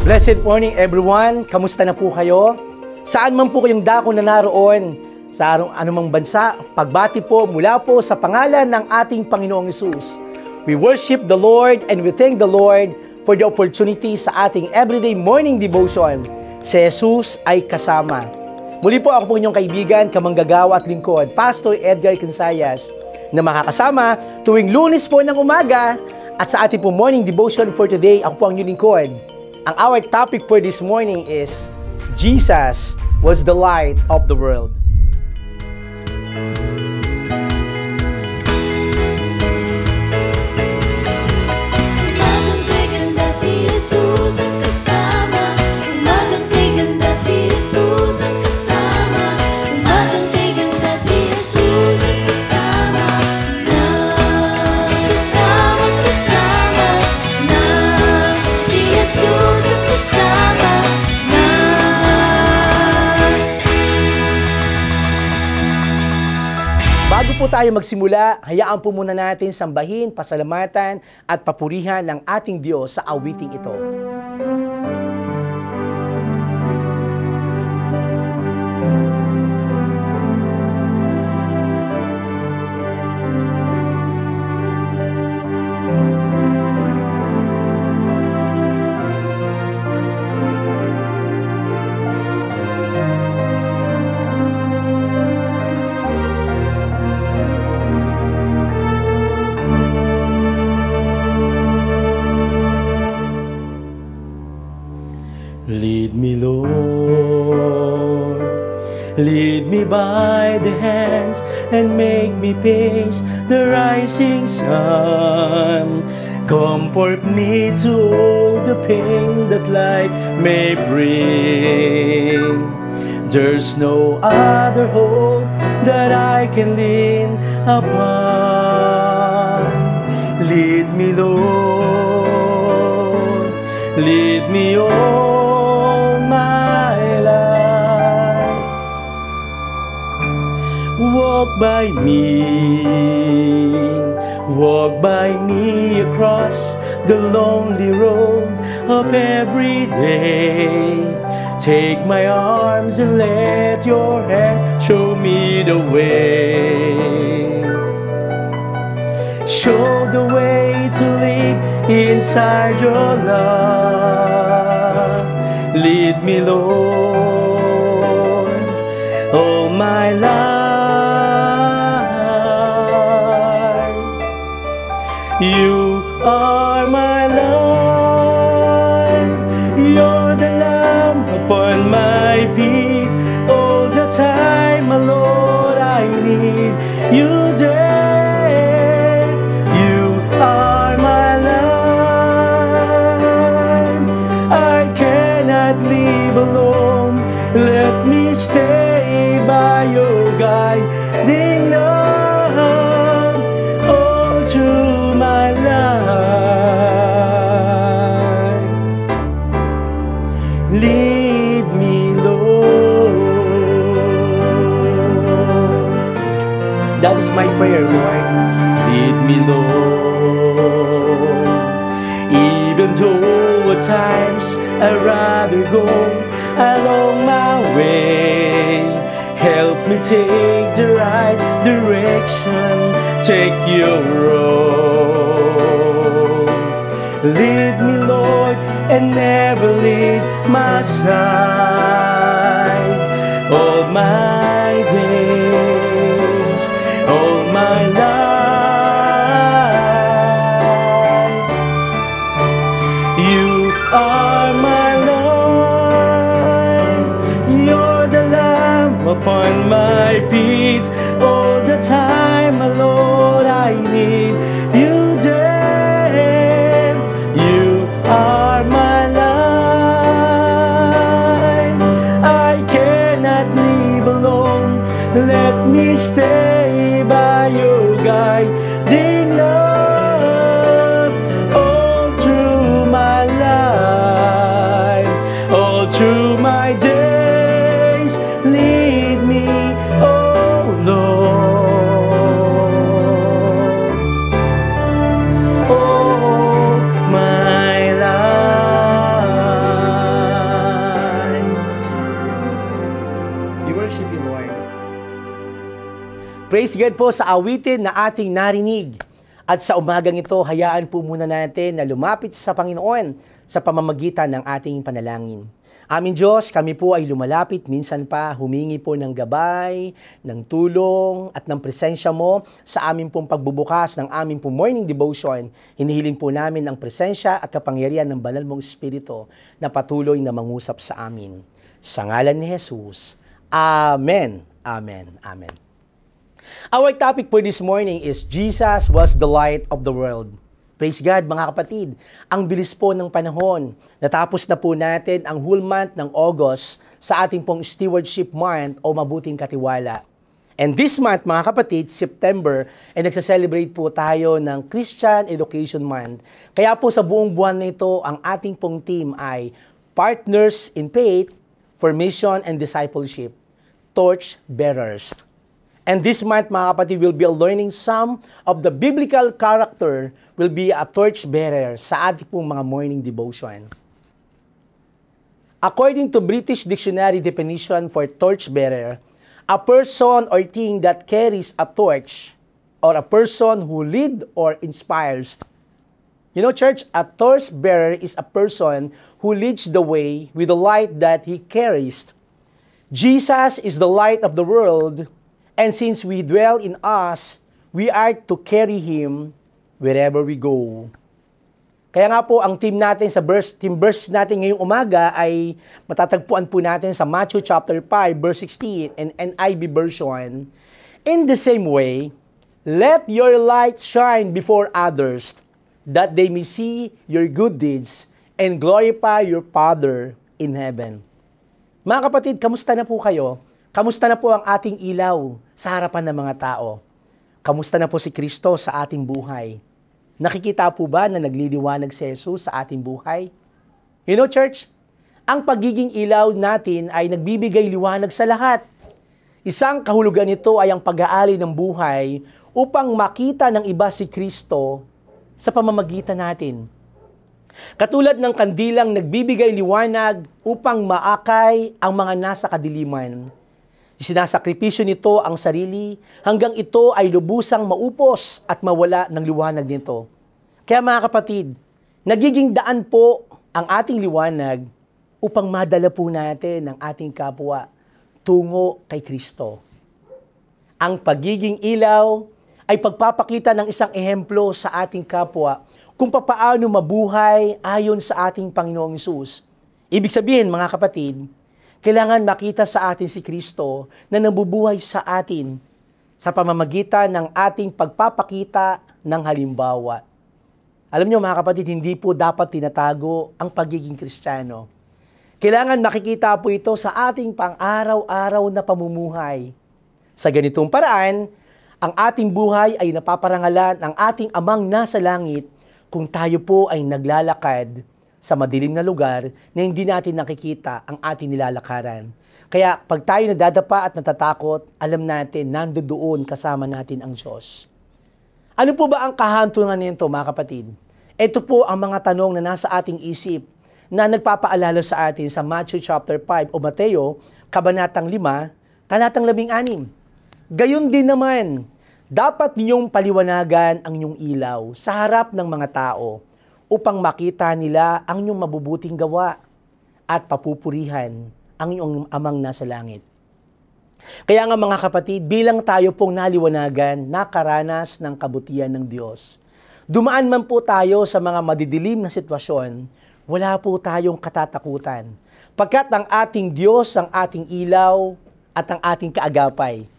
Blessed morning everyone! Kamusta na po kayo? Saan man po kayong dako na naroon, sa anumang bansa, pagbati po mula po sa pangalan ng ating Panginoong Hesus. We worship the Lord and we thank the Lord for the opportunity sa ating everyday morning devotion. Si Jesus ay kasama. Muli po ako po inyong kaibigan, kamanggagawa at lingkod, Pastor Edgar Cansayas, na makakasama tuwing Lunes po ng umaga at sa ating po morning devotion for today, ako po ang inyong lingkod. Ang our topic for this morning is, Jesus was the light of the world. Bago po tayo magsimula, hayaan po muna natin sambahin, pasalamatan at papurihan ng ating Diyos sa awiting ito. Lead me, Lord, lead me by the hands and make me pace the rising sun. Comfort me to all the pain that life may bring. There's no other hope that I can lean upon. Lead me, Lord, lead me all my life. Walk by me across the lonely road of every day. Take my arms and let your hands show me the way. Show the way to live inside your love. Lead me, Lord, all my life. You are my life. You're the lamp upon my feet. All the time, my Lord, I need you there. You are my life. I cannot live alone. Let me stay by your guiding love all through my life. Lead me, Lord. That is my prayer, Lord. Lead me, Lord. Even though at times I'd rather go along my way, help me take the right direction, take your road. Lead me, Lord, and never leave my side. All my days, all my life. You are my life. You're the lamp upon my feet. All the time, my Lord, I need you there. You are my life. I cannot live alone. Let me stay by your guiding love all through my life, all through my days. Lead me, oh Lord, all my life. Praise God po sa awitin na ating narinig. At sa umagang ito, hayaan po muna natin na lumapit sa Panginoon sa pamamagitan ng ating panalangin. Aming Diyos, kami po ay lumalapit, minsan pa humingi po ng gabay, ng tulong at ng presensya mo sa aming pong pagbubukas ng aming pong morning devotion. Hinihiling po namin ang presensya at kapangyarihan ng banal mong Espiritu na patuloy na mangusap sa amin. Sa ngalan ni Jesus, Amen. Amen. Amen. Our topic for this morning is Jesus was the light of the world. Praise God mga kapatid. Ang bilis po ng panahon. Natapos na po natin ang whole month ng August sa ating pong stewardship month o mabuting katiwala. And this month mga kapatid, September, ay nagsa-celebrate po tayo ng Christian Education Month. Kaya po sa buong buwan na ito, ang ating pong team ay Partners in Faith, Formation and Discipleship, Torch Bearers. And this month, mga kapatid, we'll be learning some of the biblical character will be a torch bearer sa ating pong mga morning devotion. According to British Dictionary definition for torch bearer, a person or thing that carries a torch or a person who lead or inspires. You know, church, a torch bearer is a person who leads the way with the light that he carries. Jesus is the light of the world. And since we dwell in us, we are to carry Him wherever we go. Kaya nga po, ang team natin sa team verse natin ngayong umaga ay matatagpuan po natin sa Matthew chapter 5, verse 16 and NIV version. In the same way, let your light shine before others, that they may see your good deeds and glorify your Father in heaven. Mga kapatid, kamusta na po kayo? Kamusta na po ang ating ilaw sa harapan ng mga tao? Kamusta na po si Kristo sa ating buhay? Nakikita po ba na nagliliwanag si Jesus sa ating buhay? You know, church, ang pagiging ilaw natin ay nagbibigay liwanag sa lahat. Isang kahulugan nito ay ang pag-aali ng buhay upang makita ng iba si Kristo sa pamamagitan natin. Katulad ng kandilang nagbibigay liwanag upang maakay ang mga nasa kadiliman. Sinasakripisyo nito ang sarili hanggang ito ay lubusang maupos at mawala ng liwanag nito. Kaya mga kapatid, nagiging daan po ang ating liwanag upang madala po natin ang ating kapwa tungo kay Kristo. Ang pagiging ilaw ay pagpapakita ng isang ehemplo sa ating kapwa kung papaano mabuhay ayon sa ating Panginoong Hesus. Ibig sabihin mga kapatid, kailangan makita sa atin si Kristo na nabubuhay sa atin sa pamamagitan ng ating pagpapakita ng halimbawa. Alam niyo mga kapatid, hindi po dapat tinatago ang pagiging Kristiyano. Kailangan makikita po ito sa ating pang-araw-araw na pamumuhay. Sa ganitong paraan, ang ating buhay ay napaparangalan ng ating Amang nasa langit kung tayo po ay naglalakad sa madilim na lugar na hindi natin nakikita ang ating nilalakaran. Kaya pag tayo nadadapa at natatakot, alam natin, nandoon kasama natin ang Diyos. Ano po ba ang kahantungan nito mga kapatid? Ito po ang mga tanong na nasa ating isip na nagpapaalala sa atin sa Matthew chapter 5 o Mateo, kabanatang 5, talatang 16. Gayon din naman, dapat ninyong paliwanagan ang inyong ilaw sa harap ng mga tao upang makita nila ang inyong mabubuting gawa at papupurihan ang inyong Amang nasa langit. Kaya nga mga kapatid, bilang tayo pong naliwanagan, nakaranas ng kabutihan ng Diyos, dumaan man po tayo sa mga madidilim na sitwasyon, wala po tayong katatakutan. Pagkat ang ating Diyos, ang ating ilaw at ang ating kaagapay.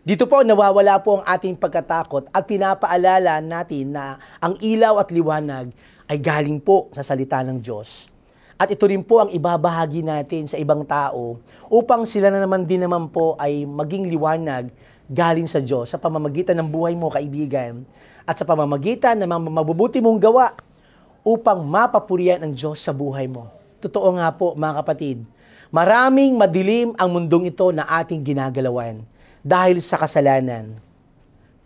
Dito po nawawala po ang ating pagkatakot at pinapaalala natin na ang ilaw at liwanag ay galing po sa salita ng Diyos. At ito rin po ang ibabahagi natin sa ibang tao upang sila na naman din naman po ay maging liwanag galing sa Diyos sa pamamagitan ng buhay mo, kaibigan, at sa pamamagitan ng mga mabubuti mong gawa upang mapapurihan ang Diyos sa buhay mo. Totoo nga po mga kapatid, maraming madilim ang mundong ito na ating ginagalawan dahil sa kasalanan.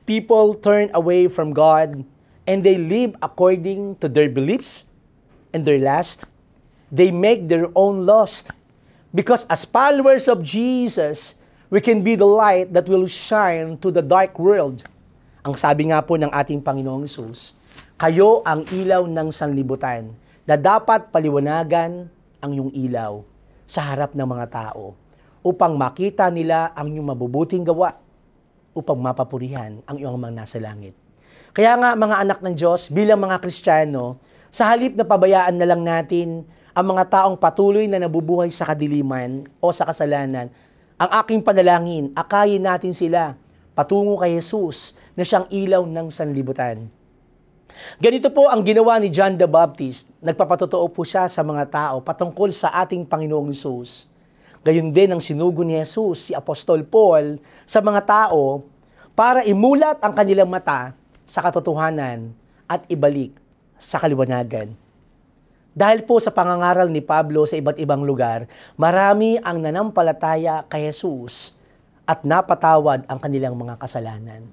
People turn away from God and they live according to their beliefs and their lust. They make their own lust. Because as followers of Jesus, We can be the light that will shine to the dark world. Ang sabi nga po ng ating Panginoong Hesus, kayo ang ilaw ng sanlibutan na dapat paliwanagan ang iyong ilaw sa harap ng mga tao upang makita nila ang iyong mabubuting gawa upang mapapurihan ang iyong Amang nasa langit. Kaya nga mga anak ng Diyos, bilang mga Kristiyano, sa halip na pabayaan na lang natin ang mga taong patuloy na nabubuhay sa kadiliman o sa kasalanan, ang aking panalangin, akayin natin sila patungo kay Jesus na siyang ilaw ng sanlibutan. Ganito po ang ginawa ni John the Baptist. Nagpapatotoo po siya sa mga tao patungkol sa ating Panginoong Hesus. Gayon din ang sinugo ni Jesus, si Apostol Paul, sa mga tao para imulat ang kanilang mata sa katotohanan at ibalik sa kaliwanagan. Dahil po sa pangangaral ni Pablo sa iba't ibang lugar, marami ang nanampalataya kay Jesus at napatawad ang kanilang mga kasalanan.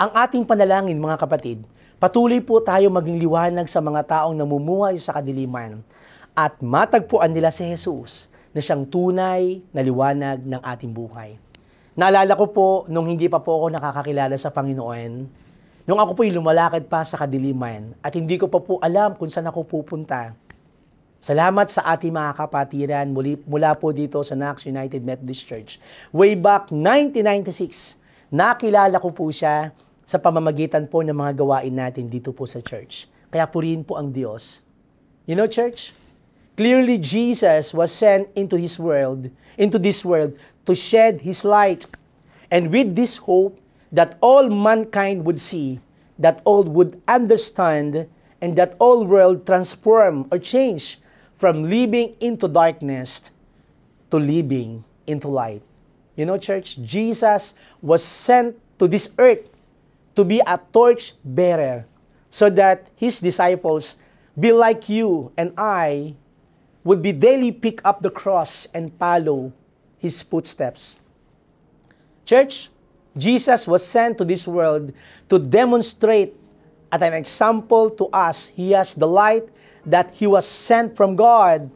Ang ating panalangin, mga kapatid, patuloy po tayo maging liwanag sa mga taong namumuhay sa kadiliman at matagpuan nila si Jesus na siyang tunay na liwanag ng ating buhay. Naalala ko po, nung hindi pa po ako nakakakilala sa Panginoon, nung ako po'y lumalakad pa sa kadiliman at hindi ko pa po alam kung saan ako pupunta. Salamat sa ating mga kapatiran mula po dito sa Nax United Methodist Church. Way back 1996, nakilala ko po siya sa pamamagitan po ng mga gawain natin dito po sa church. Kaya purihin po ang Diyos. You know, church, clearly Jesus was sent into this world to shed His light. And with this hope that all mankind would see, that all would understand, and that all world transform or change from living into darkness to living into light. You know, church, Jesus was sent to this earth to be a torch bearer so that His disciples, be like you and I, would be daily pick up the cross and follow His footsteps. Church, Jesus was sent to this world to demonstrate at an example to us. He has the light that He was sent from God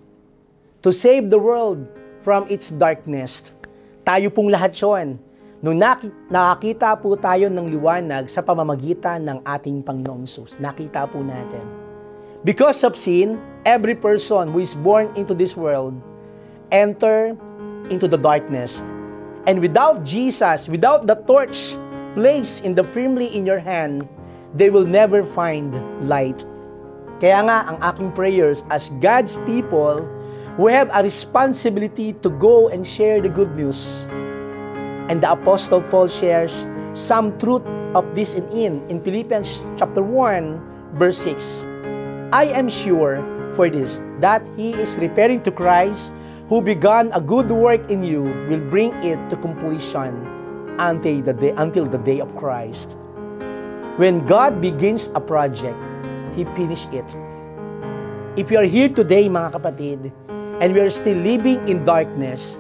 to save the world from its darkness. Tayo pong lahat yun. Nung nakakita po tayo ng liwanag sa pamamagitan ng ating Panginoong Hesus, nakita po natin. Because of sin, every person who is born into this world enter into the darkness. And without Jesus, without the torch placed firmly in your hand, they will never find light. Kaya nga, ang aking prayers as God's people, we have a responsibility to go and share the good news. And the Apostle Paul shares some truth of this in Philippians chapter 1, verse 6. I am sure for this, that He is referring to Christ, who began a good work in you, will bring it to completion until the day of Christ. When God begins a project, He finishes it. If you are here today, mga kapatid, and we are still living in darkness,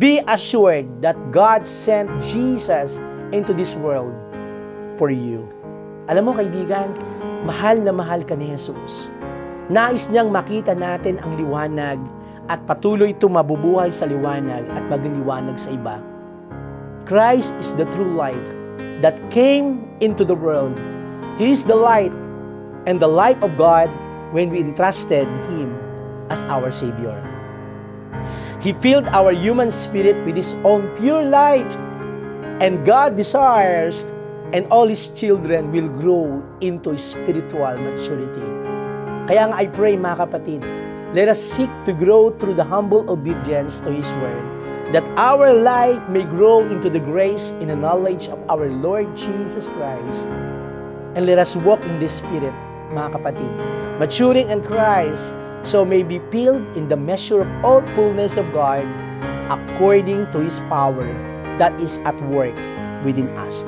be assured that God sent Jesus into this world for you. Alam mo, kaibigan, mahal na mahal ka ni Jesus. Nais niyang makita natin ang liwanag at patuloy itong mabubuhay sa liwanag at magliliwanag sa iba. Christ is the true light that came into the world. He is the light and the light of God when we entrusted Him as our Savior. He filled our human spirit with His own pure light, and God desires, and all His children will grow into spiritual maturity. Kaya nga I pray, mga kapatid, let us seek to grow through the humble obedience to His Word, that our life may grow into the grace in the knowledge of our Lord Jesus Christ. And let us walk in this Spirit, mga kapatid, maturing in Christ, so may be filled in the measure of all fullness of God, according to His power that is at work within us.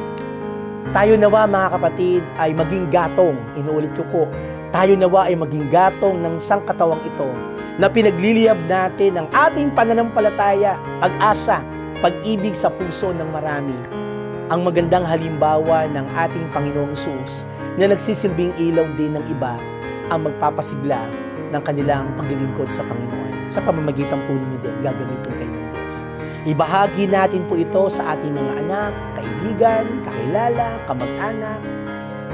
Tayo nawa, mga kapatid, ay maging gatong, inuulit ko po, tayo nawa ay maging gatong ng sangkatawang ito na pinagliliyab natin ang ating pananampalataya, pag-asa, pag-ibig sa puso ng marami. Ang magandang halimbawa ng ating Panginoong Hesus na nagsisilbing ilaw din ng iba ang magpapasigla ng kanilang paglilingkod sa Panginoon. Sa pamamagitan po ninyo din, gagamitin kayo ng Diyos. Ibahagi natin po ito sa ating mga anak, kaibigan, kakilala, kamag-anak,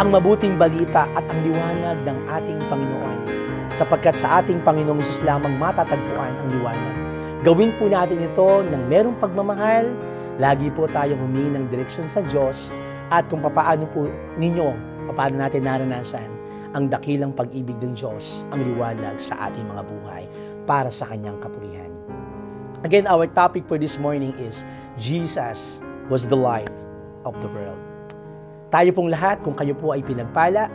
ang mabuting balita at ang liwanag ng ating Panginoon. Sapagkat sa ating Panginoong Hesus lamang matatagpuan ang liwanag. Gawin po natin ito ng merong pagmamahal. Lagi po tayong humingi ng direksyon sa Diyos at kung paano po paano natin naranasan ang dakilang pag-ibig ng Diyos, ang liwanag sa ating mga buhay para sa Kanyang kapulihan. Again, our topic for this morning is Jesus was the light of the world. Tayo pong lahat, kung kayo po ay pinagpala,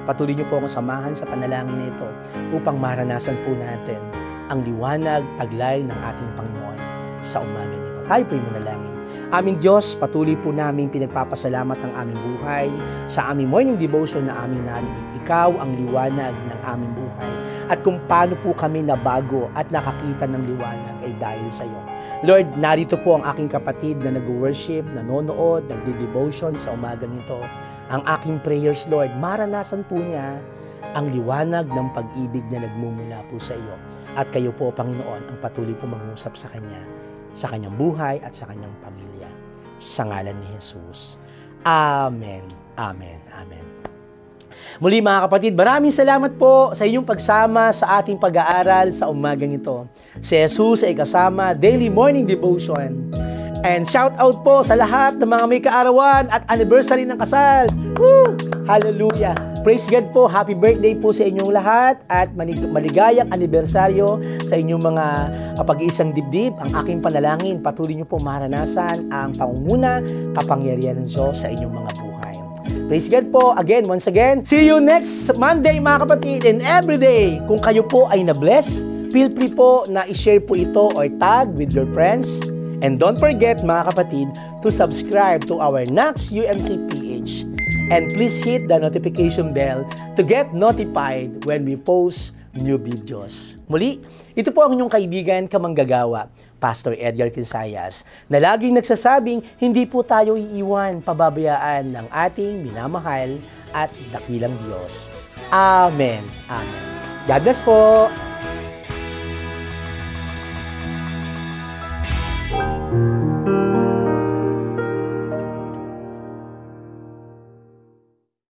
patuloy niyo po akong samahan sa panalangin na ito upang maranasan po natin ang liwanag, taglay ng ating Panginoon sa umaga nito. Tayo po ay manalangin. Aming Diyos, patuloy po namin pinagpapasalamat ang aming buhay sa aming morning devotion na aming narinig. Ikaw ang liwanag ng aming buhay. At kung paano po kami nabago at nakakita ng liwanag ay dahil sa iyo. Lord, narito po ang aking kapatid na nag-worship, nanonood, nagde-devotion sa umagang ito. Ang aking prayers, Lord, maranasan po niya ang liwanag ng pag-ibig na nagmumula po sa iyo. At kayo po, Panginoon, ang patuloy po mangusap sa Kanya, sa Kanyang buhay at sa Kanyang pamilya. Sa ngalan ni Jesus. Amen. Amen. Amen. Muli mga kapatid, maraming salamat po sa inyong pagsama sa ating pag-aaral sa umagang ito. Si Jesus ay kasama, Daily Morning Devotion. And shout out po sa lahat ng mga may kaarawan at anniversary ng kasal. Woo! Hallelujah! Praise God po, happy birthday po sa inyong lahat at maligayang anibersaryo sa inyong mga pag-iisang dibdib. Ang aking panalangin, patuloy niyo po maranasan ang pangunguna, kapangyarihan ng Diyos sa inyong mga buhay. Praise God po, again, once again. See you next Monday mga kapatid and every day. Kung kayo po ay na-bless, feel free po na i-share po ito or tag with your friends. And don't forget mga kapatid to subscribe to our Nax UMC PH. And please hit the notification bell to get notified when we post new videos. Muli, ito po ang inyong kaibigan, kamanggagawa, Pastor Edgar Quisayas, na laging nagsasabing hindi po tayo iiwan, pababayaan ng ating minamahal at dakilang Diyos. Amen. Amen. God bless po.